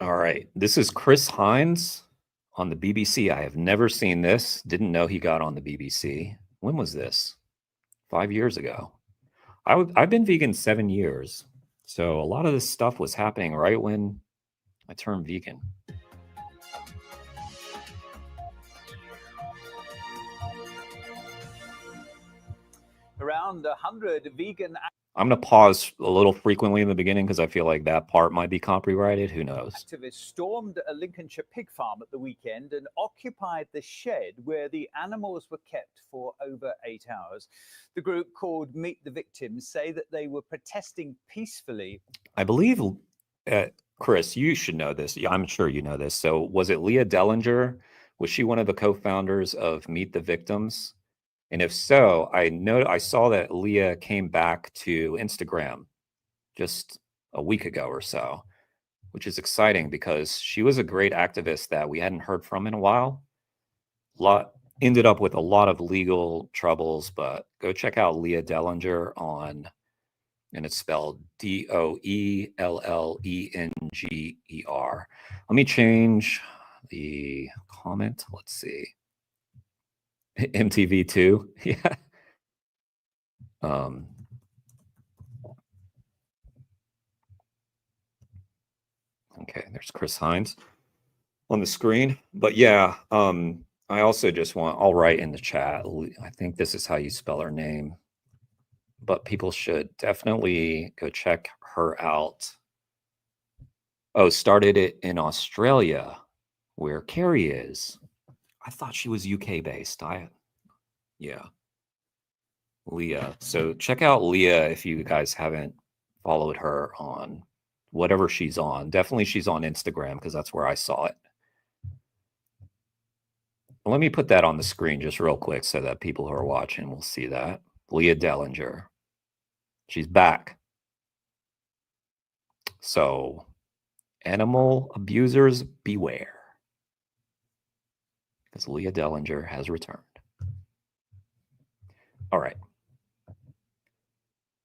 All right. This is Chris Hines on the BBC. I have never seen this. Didn't know he got on the BBC. When was this? 5 years ago. I've been vegan 7 years. So a lot of this stuff was happening right when I turned vegan. Around 100 vegan... I'm going to pause a little frequently in the beginning because I feel like that part might be copyrighted. Who knows? Activists stormed a Lincolnshire pig farm at the weekend and occupied the shed where the animals were kept for over 8 hours. The group called Meet the Victims say that they were protesting peacefully. I believe, Chris, you should know this. I'm sure you know this. So was it Leah Dellinger? Was she one of the co-founders of Meet the Victims? And if so, I saw that Leah came back to Instagram just a week ago or so, which is exciting because she was a great activist that we hadn't heard from in a while. Ended up with a lot of legal troubles, but go check out Leah Dellinger on, and it's spelled Doellenger. Let me change the comment. Let's see. MTV2. Yeah. Okay, there's Chris Hines on the screen. But yeah, I also just I'll write in the chat. I think this is how you spell her name. But people should definitely go check her out. Oh, started it in Australia, where Carrie is. I thought she was UK based. Yeah. Leah. So check out Leah if you guys haven't followed her on whatever she's on. Definitely she's on Instagram because that's where I saw it. Let me put that on the screen just real quick so that people who are watching will see that. Leah Dellinger. She's back. So animal abusers beware. Because Leah Dellinger has returned. All right.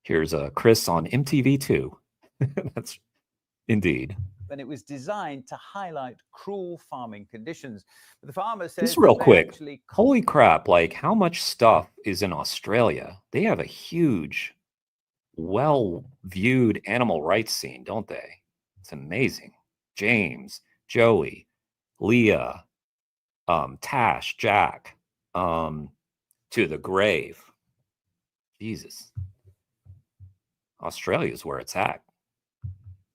Here's Chris on MTV2. That's indeed. And it was designed to highlight cruel farming conditions. But the farmer says... Just real quick, holy crap, like how much stuff is in Australia? They have a huge, well-viewed animal rights scene, don't they? It's amazing. James, Joey, Leah, Tash, Jack, to the grave. Jesus. Australia is where it's at.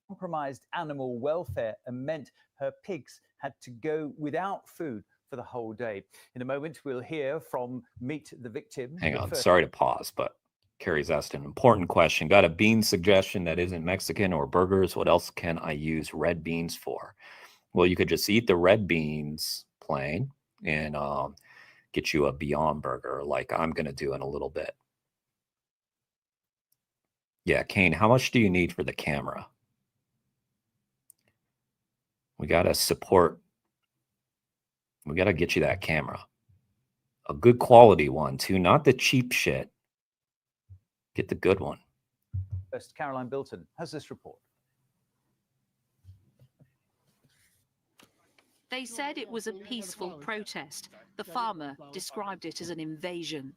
Compromised animal welfare and meant her pigs had to go without food for the whole day. In a moment, we'll hear from Meet the Victim. Hang on, sorry to pause, but Carrie's asked an important question. Got a bean suggestion that isn't Mexican or burgers? What else can I use red beans for? Well, you could just eat the red beans plain and get you a Beyond Burger like I'm going to do in a little bit. Yeah, Kane, how much do you need for the camera? We got to support. We got to get you that camera. A good quality one, too. Not the cheap shit. Get the good one. First, Caroline Bilton has this report. They said it was a peaceful protest. The farmer described it as an invasion.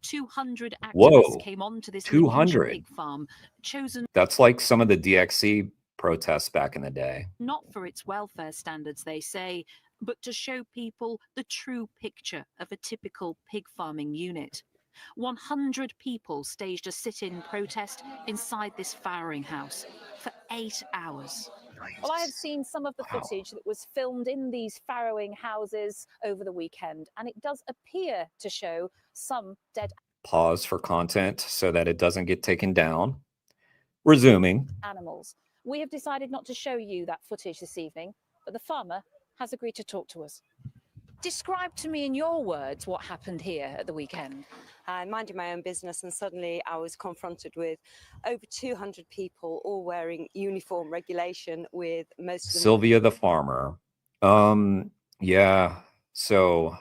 200 activists came onto this 200 pig farm, chosen. That's like some of the DXC protests back in the day. Not for its welfare standards, they say, but to show people the true picture of a typical pig farming unit. 100 people staged a sit-in protest inside this farrowing house for 8 hours. Well, I have seen some of the footage that was filmed in these farrowing houses over the weekend, and it does appear to show some dead. Pause for content so that it doesn't get taken down. Resuming. Animals. We have decided not to show you that footage this evening, but the farmer has agreed to talk to us. Describe to me in your words what happened here at the weekend. I minded my own business and suddenly I was confronted with over 200 people all wearing uniform regulation with most of them. Sylvia the farmer. Yeah. So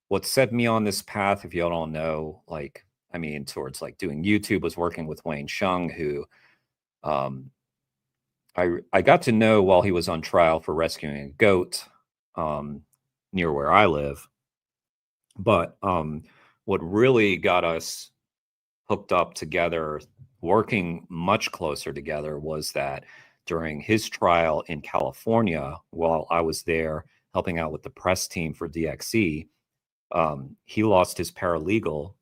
what set me on this path, if y'all don't know, like, I mean, towards like doing YouTube was working with Wayne Shung, who I got to know while he was on trial for rescuing a goat near where I live. But what really got us hooked up together, working much closer together, was that during his trial in California, while I was there helping out with the press team for DXE, he lost his paralegal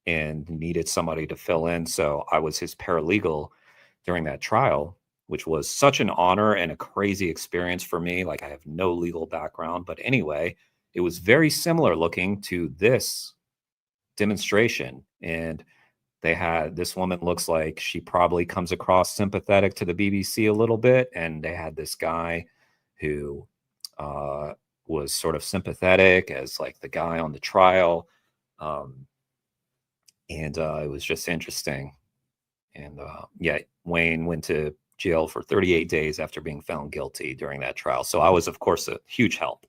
and needed somebody to fill in. So I was his paralegal during that trial, which was such an honor and a crazy experience for me. Like, I have no legal background, but anyway, it was very similar looking to this demonstration. And they had, this woman looks like she probably comes across sympathetic to the BBC a little bit. And they had this guy who was sort of sympathetic as like the guy on the trial. And it was just interesting. And yeah, Wayne went to jail for 38 days after being found guilty during that trial. So I was, of course, a huge help.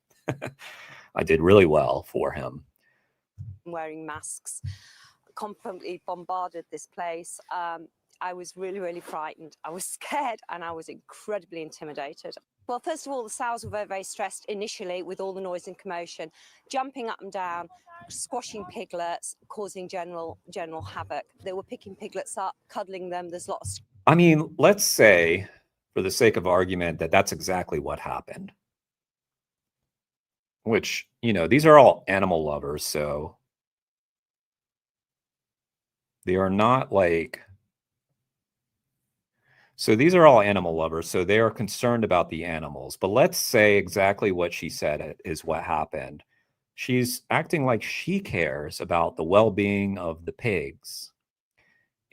I did really well for him. Wearing masks, constantly bombarded this place. I was really, really frightened. I was scared and I was incredibly intimidated. Well, first of all, the sows were very, very stressed initially with all the noise and commotion, jumping up and down, squashing piglets, causing general havoc. They were picking piglets up, cuddling them. There's lots. I mean, let's say, for the sake of argument, that that's exactly what happened. Which, you know, these are all animal lovers, so they are not like... So these are all animal lovers, so they are concerned about the animals. But let's say exactly what she said is what happened. She's acting like she cares about the well-being of the pigs.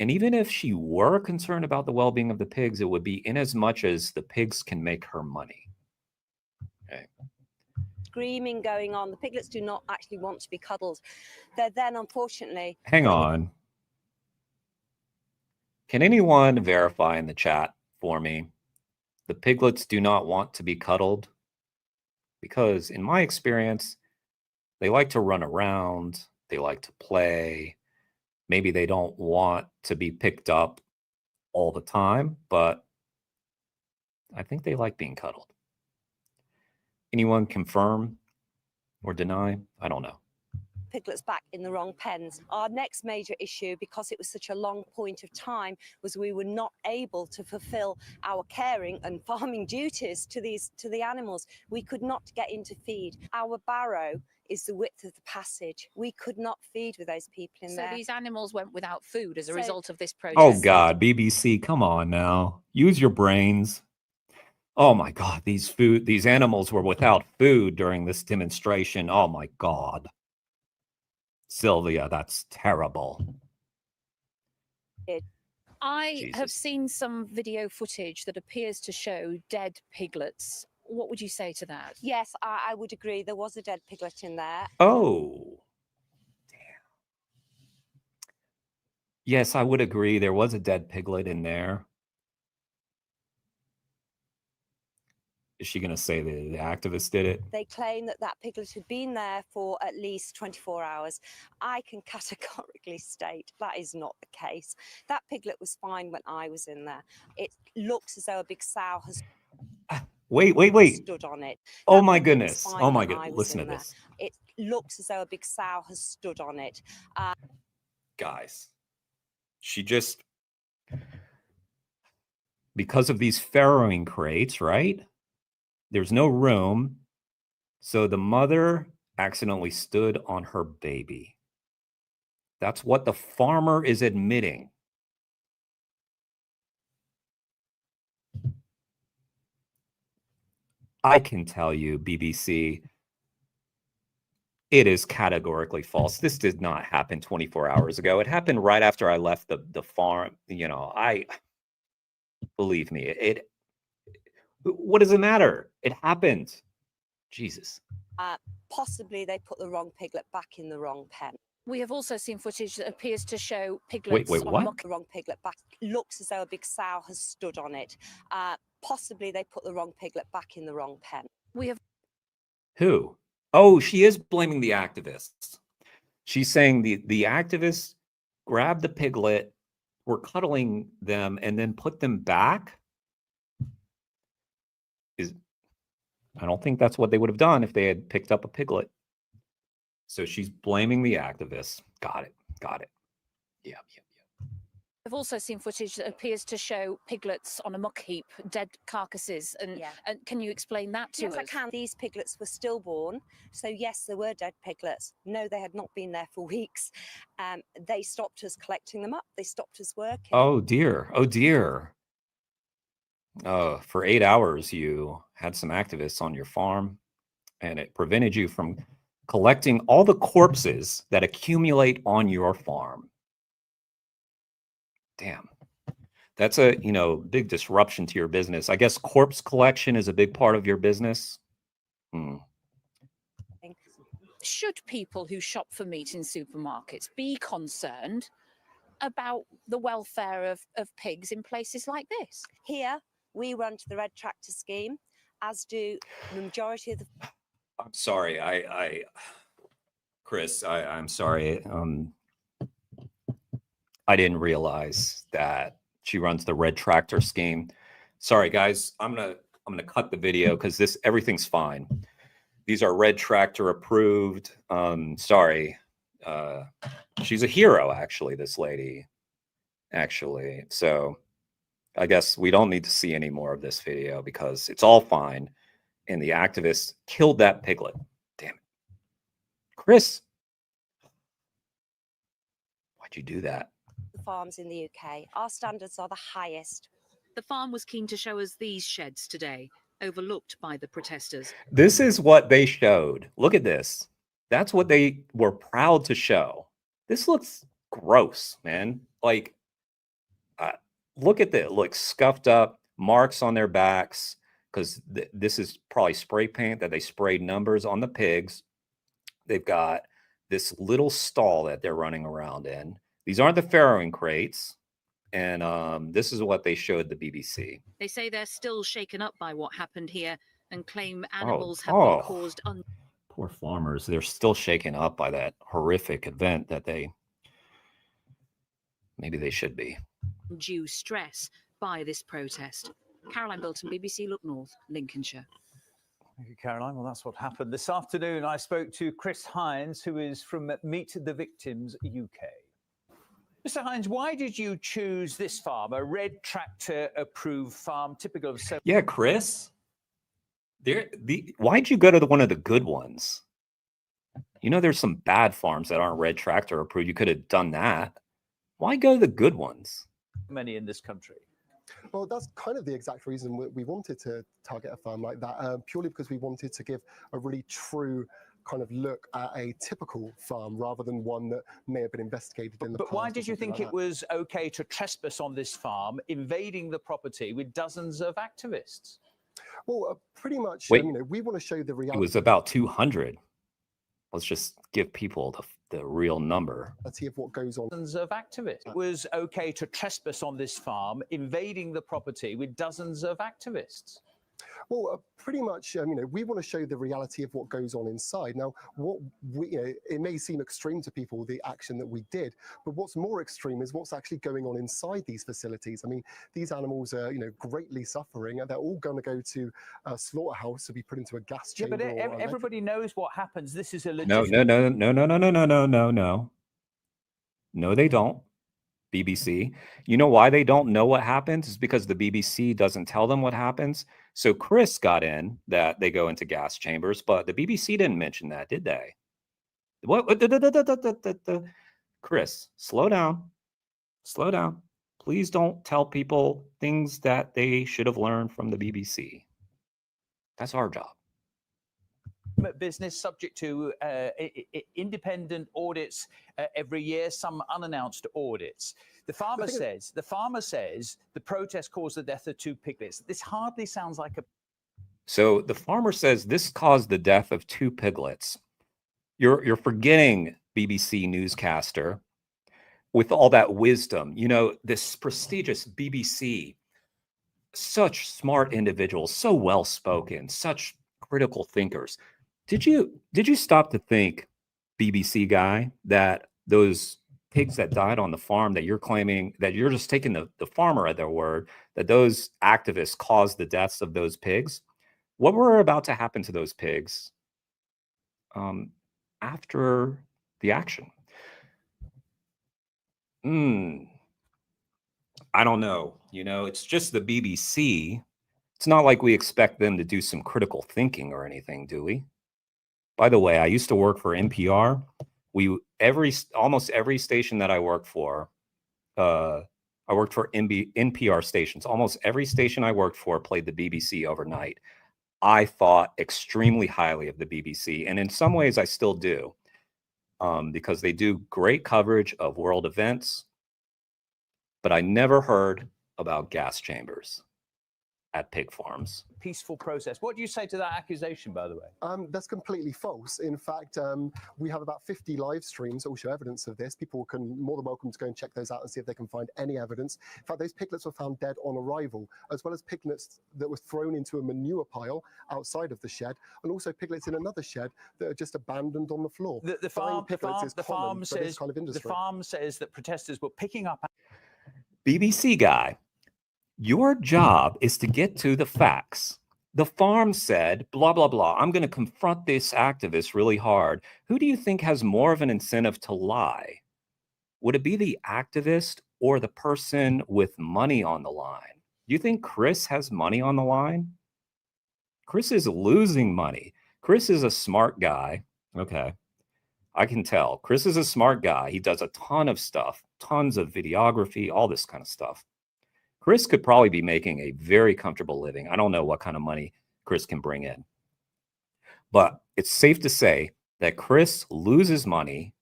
And even if she were concerned about the well-being of the pigs, it would be in as much as the pigs can make her money. Okay. Screaming going on. The piglets do not actually want to be cuddled. They're then, unfortunately... Hang on. Can anyone verify in the chat for me? The piglets do not want to be cuddled? Because in my experience, they like to run around, they like to play. Maybe they don't want to be picked up all the time, but I think they like being cuddled. Anyone confirm or deny? I don't know. Piglets back in the wrong pens. Our next major issue, because it was such a long point of time, was we were not able to fulfill our caring and farming duties to the animals. We could not get in to feed. Our barrow is the width of the passage. We could not feed with those people in there. So these animals went without food as a result of this protest. Oh God, BBC, come on now. Use your brains. Oh my God, these animals were without food during this demonstration. Oh my God. Sylvia, that's terrible. I have seen some video footage that appears to show dead piglets. What would you say to that? Yes, I would agree. There was a dead piglet in there. Oh, damn. Yes, I would agree. There was a dead piglet in there. Is she going to say the activist did it? They claim that that piglet had been there for at least 24 hours. I can categorically state that is not the case. That piglet was fine when I was in there. It looks as though a big sow has Wait. stood on it. Oh That my piglet was goodness. fine Oh my when I goodness. was Listen to in there. this. It looks as though a big sow has stood on it. Guys, she just... Because of these farrowing crates, right? There's no room. So the mother accidentally stood on her baby. That's what the farmer is admitting. I can tell you, BBC, it is categorically false. This did not happen 24 hours ago. It happened right after I left the farm. You know, believe me, what does it matter? It happened. Jesus. Possibly they put the wrong piglet back in the wrong pen. We have also seen footage that appears to show piglets. Wait, what? The wrong piglet back. Looks as though a big sow has stood on it. Possibly they put the wrong piglet back in the wrong pen. We have... Who? Oh, she is blaming the activists. She's saying the activists grabbed the piglet, were cuddling them, and then put them back. I don't think that's what they would have done if they had picked up a piglet. So she's blaming the activists. Got it. Got it. Yeah. I've also seen footage that appears to show piglets on a muck heap, dead carcasses. And can you explain that to Yes, us? I can. These piglets were stillborn. So, yes, there were dead piglets. No, they had not been there for weeks. They stopped us collecting them up. They stopped us working. Oh, dear. Oh, dear. For 8 hours, you had some activists on your farm, and it prevented you from collecting all the corpses that accumulate on your farm. Damn. That's a, big disruption to your business. I guess corpse collection is a big part of your business. Should people who shop for meat in supermarkets be concerned about the welfare of pigs in places like this? Here, we run to the Red Tractor scheme, as do the majority of the... I'm sorry. Chris, I'm sorry. I didn't realize that she runs the Red Tractor scheme. Sorry, guys. I'm gonna cut the video because everything's fine. These are Red Tractor approved. Sorry. She's a hero, actually, this lady. Actually. So I guess we don't need to see any more of this video because it's all fine. And the activists killed that piglet. Damn it. Chris, why'd you do that? farms in the UK. Our standards are the highest. The farm was keen to show us these sheds today, overlooked by the protesters. This is what they showed. Look at this. That's what they were proud to show. This looks gross, man. Like, look at this. Look, scuffed up, marks on their backs, because this is probably spray paint that they sprayed numbers on the pigs. They've got this little stall that they're running around in. These aren't the farrowing crates. And this is what they showed the BBC. They say they're still shaken up by what happened here and claim animals have been caused. Poor farmers. They're still shaken up by that horrific event that maybe they should be. Due stress by this protest. Caroline Bilton, BBC Look North, Lincolnshire. Thank you, Caroline. Well, that's what happened. This afternoon, I spoke to Chris Hines, who is from Meet the Victims UK. Mr. Hines, why did you choose this farm, a Red Tractor approved farm, typical of... Yeah, Chris. Why'd you go to one of the good ones? You know, there's some bad farms that aren't Red Tractor approved. You could have done that. Why go to the good ones? Many in this country. Well, that's kind of the exact reason we wanted to target a farm like that, purely because we wanted to give a really true kind of look at a typical farm rather than one that may have been investigated in the past. But why did you think it was okay to trespass on this farm, invading the property with dozens of activists? Well, pretty much, Wait, we want to show the reality. It was about 200. Let's just give people the real number. Of what goes on. Dozens of activists. It was okay to trespass on this farm, invading the property with dozens of activists. Well, pretty much, we want to show the reality of what goes on inside. Now, it may seem extreme to people, the action that we did, but what's more extreme is what's actually going on inside these facilities. I mean, these animals are, greatly suffering, and they're all going to go to a slaughterhouse to be put into a gas chamber. Yeah, but everybody knows what happens. This is a No, they don't. BBC. You know why they don't know what happens? It's because the BBC doesn't tell them what happens. So Chris got in that they go into gas chambers, but the BBC didn't mention that, did they? What? Chris, slow down. Slow down. Please don't tell people things that they should have learned from the BBC. That's our job. Business subject to independent audits every year, some unannounced audits. The farmer says the protest caused the death of 2 piglets. This hardly sounds like a... So the farmer says this caused the death of 2 piglets. You're forgetting, BBC newscaster, with all that wisdom. This prestigious BBC, such smart individuals, so well-spoken, such critical thinkers. Did you stop to think, BBC guy, that those pigs that died on the farm that you're claiming, that you're just taking the farmer at their word, that those activists caused the deaths of those pigs? what were about to happen to those pigs after the action? I don't know. You know, it's just the BBC. It's not like we expect them to do some critical thinking or anything, do we? By the way, I used to work for NPR. Almost every station that I worked for, I worked for NPR stations. Almost every station I worked for played the BBC overnight. I thought extremely highly of the BBC, and in some ways I still do, because they do great coverage of world events. But I never heard about gas chambers at pig farms. Peaceful process. What do you say to that accusation, by the way? That's completely false. In fact, we have about 50 live streams that will show evidence of this. People can more than welcome to go and check those out and see if they can find any evidence. In fact, those piglets were found dead on arrival, as well as piglets that were thrown into a manure pile outside of the shed, and also piglets in another shed that are just abandoned on the floor. The farm says that protesters were picking up. BBC guy, your job is to get to the facts. The farm said, blah, blah, blah. I'm going to confront this activist really hard. Who do you think has more of an incentive to lie? Would it be the activist or the person with money on the line? Do you think Chris has money on the line? Chris is losing money. Chris is a smart guy. Okay. I can tell. Chris is a smart guy. He does a ton of stuff, tons of videography, all this kind of stuff. Chris could probably be making a very comfortable living. I don't know what kind of money Chris can bring in. But it's safe to say that Chris loses money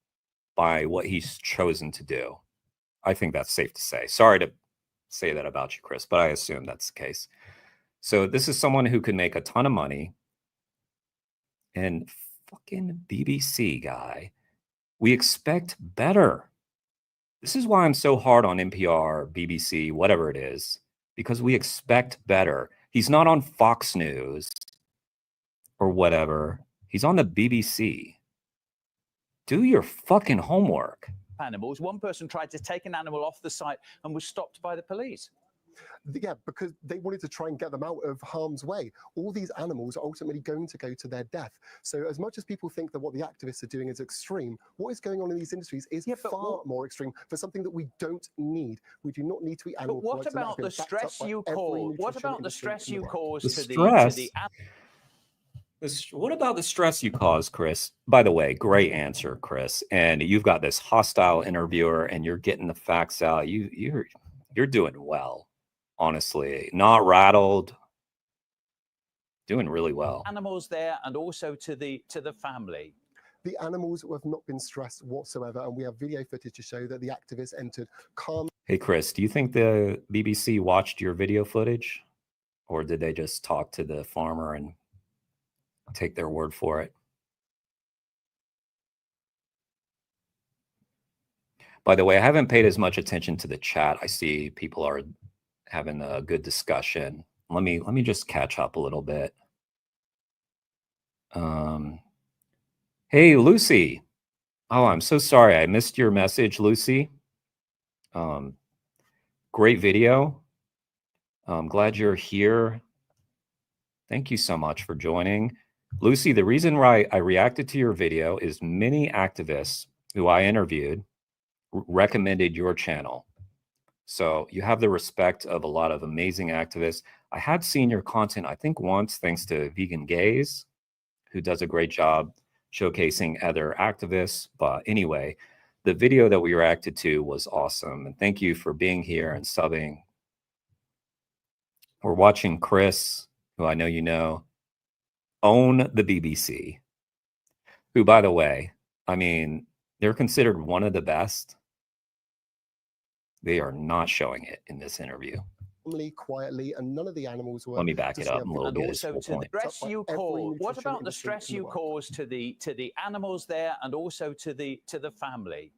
by what he's chosen to do. I think that's safe to say. Sorry to say that about you, Chris, but I assume that's the case. So this is someone who can make a ton of money. And fucking BBC guy, we expect better. This is why I'm so hard on NPR, BBC, whatever it is, because we expect better. He's not on Fox News or whatever. He's on the BBC. Do your fucking homework. Animals. One person tried to take an animal off the site and was stopped by the police. Yeah, because they wanted to try and get them out of harm's way. All these animals are ultimately going to go to their death. So as much as people think that what the activists are doing is extreme, what is going on in these industries is far more extreme for something that we don't need. We do not need to eat animal products. What about the stress you cause? What about the stress you cause What about the stress you cause, Chris? By the way, great answer, Chris. And you've got this hostile interviewer and you're getting the facts out. You're doing well. Honestly, not rattled, doing really well. Animals there, and also to the family. The animals have not been stressed whatsoever, and we have video footage to show that the activists entered calm. Hey, Chris, do you think the BBC watched your video footage, or did they just talk to the farmer and take their word for it? By the way, I haven't paid as much attention to the chat. I see people are having a good discussion. Let me just catch up a little bit. Hey, Lucy. Oh, I'm so sorry. I missed your message, Lucy. Great video. I'm glad you're here. Thank you so much for joining. Lucy, the reason why I reacted to your video is many activists who I interviewed recommended your channel. So you have the respect of a lot of amazing activists. I had seen your content, I think once, thanks to Vegan Gaze, who does a great job showcasing other activists. But anyway, the video that we reacted to was awesome. And thank you for being here and subbing. We're watching Chris, who I know you know, own the BBC, who, by the way, I mean, they're considered one of the best. They are not showing it in this interview. Quietly, and none of the animals were. Let me back it up a little bit. Also to the stress you cause. What about the stress you cause to the animals there, and also to the family?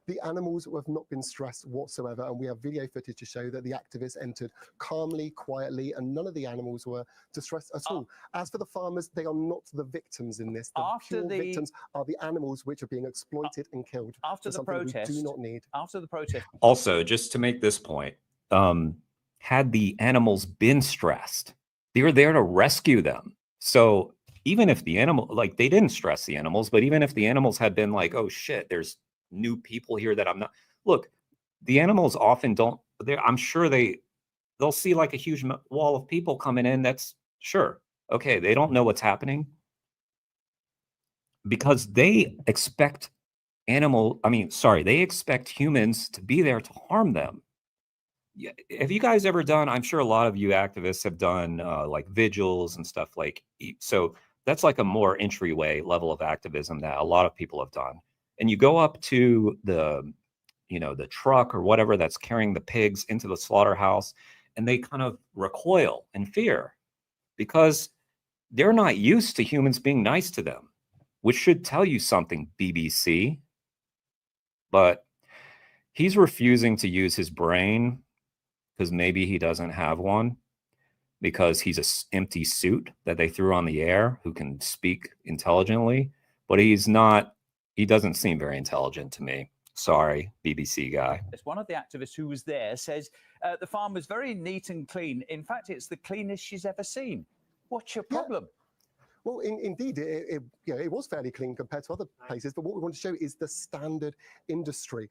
The animals have not been stressed whatsoever, and we have video footage to show that the activists entered calmly, quietly, and none of the animals were distressed at all. As for the farmers, they are not the victims in this. The victims are the animals which are being exploited and killed. After the protest, we do not need. After the protest. Also, just to make this point, had the animals been stressed, they were there to rescue them. So even if the animal, like they didn't stress the animals, but even if the animals had been like, oh shit, there's new people here that I'm not, look, the animals often don't, I'm sure they'll see like a huge wall of people coming in. That's sure. Okay. They don't know what's happening because they expect they expect humans to be there to harm them. Yeah, have you guys ever done, I'm sure a lot of you activists have done like vigils and stuff like, so that's like a more entryway level of activism that a lot of people have done. And you go up to the, the truck or whatever that's carrying the pigs into the slaughterhouse, and they kind of recoil in fear because they're not used to humans being nice to them, which should tell you something, BBC. But he's refusing to use his brain because maybe he doesn't have one, because he's a empty suit that they threw on the air who can speak intelligently, but he doesn't seem very intelligent to me. Sorry, BBC guy. One of the activists who was there says the farm was very neat and clean. In fact, it's the cleanest she's ever seen. What's your problem? Well, indeed, it was fairly clean compared to other places. But what we want to show is the standard industry.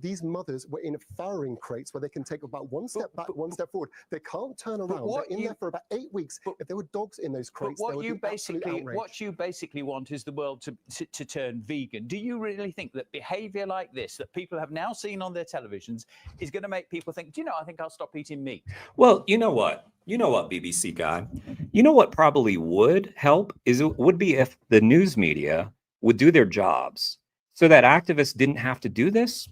These mothers were in farrowing crates where they can take about one step back, one step forward. They can't turn around. They're in there for about 8 weeks. If there were dogs in those crates, what you basically want is the world to turn vegan. Do you really think that behaviour like this, that people have now seen on their televisions, is going to make people think, do you know, I think I'll stop eating meat? Well, you know what, BBC guy, you know what probably would help would be if the news media would do their jobs so that activists didn't have to do this.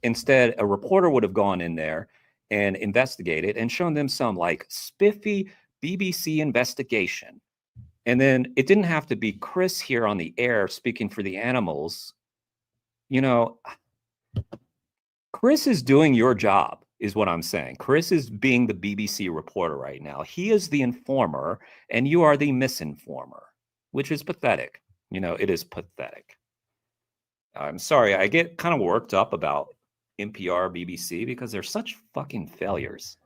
Instead, a reporter would have gone in there and investigated and shown them some like spiffy BBC investigation. And then it didn't have to be Chris here on the air speaking for the animals. Chris is doing your job, is what I'm saying. Chris is being the BBC reporter right now. He is the informer, and you are the misinformer, which is pathetic. It is pathetic. I'm sorry, I get kind of worked up about NPR, BBC, because they're such fucking failures.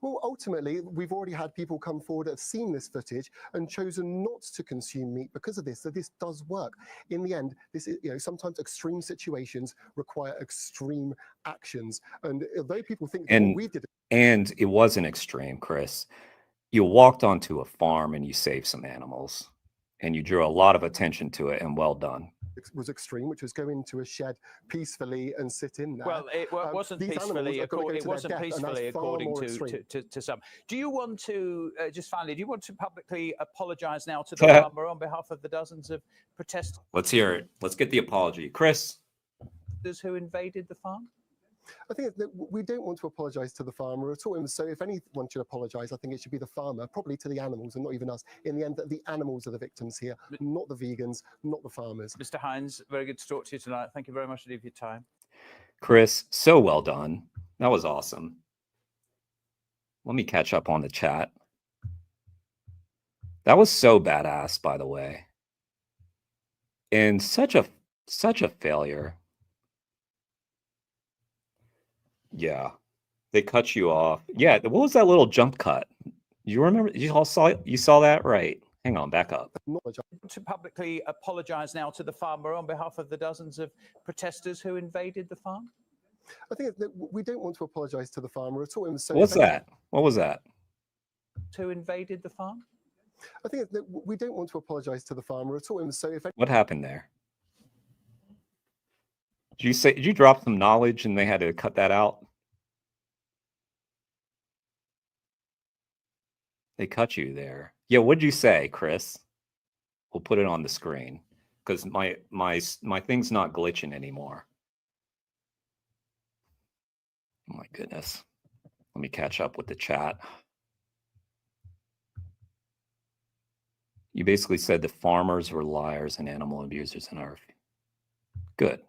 Well, ultimately, we've already had people come forward that have seen this footage and chosen not to consume meat because of this. So this does work. In the end, this is, sometimes extreme situations require extreme actions. And although people think that what we did, and it wasn't extreme, Chris. You walked onto a farm and you saved some animals, and you drew a lot of attention to it, and well done. Was extreme, which was go into a shed peacefully and sit in there. Well, it wasn't peacefully. It wasn't peacefully, according to some. Do you want to just finally? Do you want to publicly apologise now to the farmer on behalf of the dozens of protesters? Let's hear it. Let's get the apology, Chris. Who invaded the farm? I think that we don't want to apologise to the farmer at all. And so if anyone should apologise, I think it should be the farmer, probably to the animals and not even us. In the end, that the animals are the victims here, not the vegans, not the farmers. Mr. Hines, very good to talk to you tonight. Thank you very much indeed for your time. Chris, so well done. That was awesome. Let me catch up on the chat. That was so badass, by the way. And such a failure. Yeah, they cut you off. Yeah, what was that little jump cut? You remember? You saw that, right? Hang on, back up. To publicly apologise now to the farmer on behalf of the dozens of protesters who invaded the farm. I think that we don't want to apologise to the farmer at all. And so What's that? What was that? Who invaded the farm? I think that we don't want to apologise to the farmer at all. And so what happened there? Did you drop some knowledge and they had to cut that out? They cut you there. Yeah, what'd you say, Chris? We'll put it on the screen because my thing's not glitching anymore. Oh my goodness. Let me catch up with the chat. You basically said the farmers were liars and animal abusers in our... Good.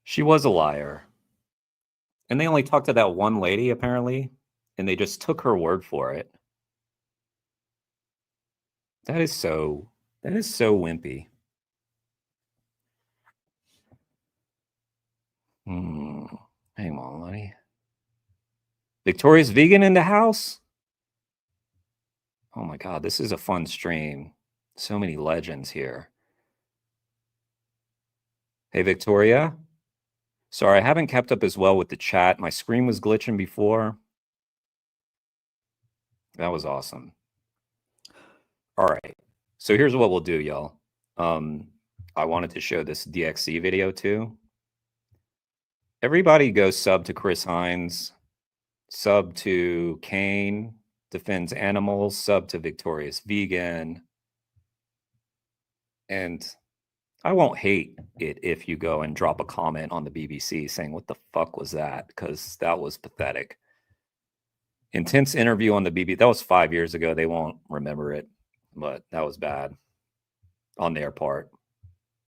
She was a liar. And they only talked to that one lady, apparently, and they just took her word for it. That is so wimpy. Hang on, Lenny. Victoria's vegan in the house? Oh my God, this is a fun stream. So many legends here. Hey, Victoria. Sorry, I haven't kept up as well with the chat. My screen was glitching before. That was awesome. All right. So here's what we'll do, y'all. I wanted to show this DXC video too. Everybody go sub to Chris Hines, sub to Kane, Defends Animals, sub to Victorious Vegan. And I won't hate it if you go and drop a comment on the BBC saying, what the fuck was that? Because that was pathetic. Intense interview on the BBC. That was 5 years ago. They won't remember it, but that was bad on their part.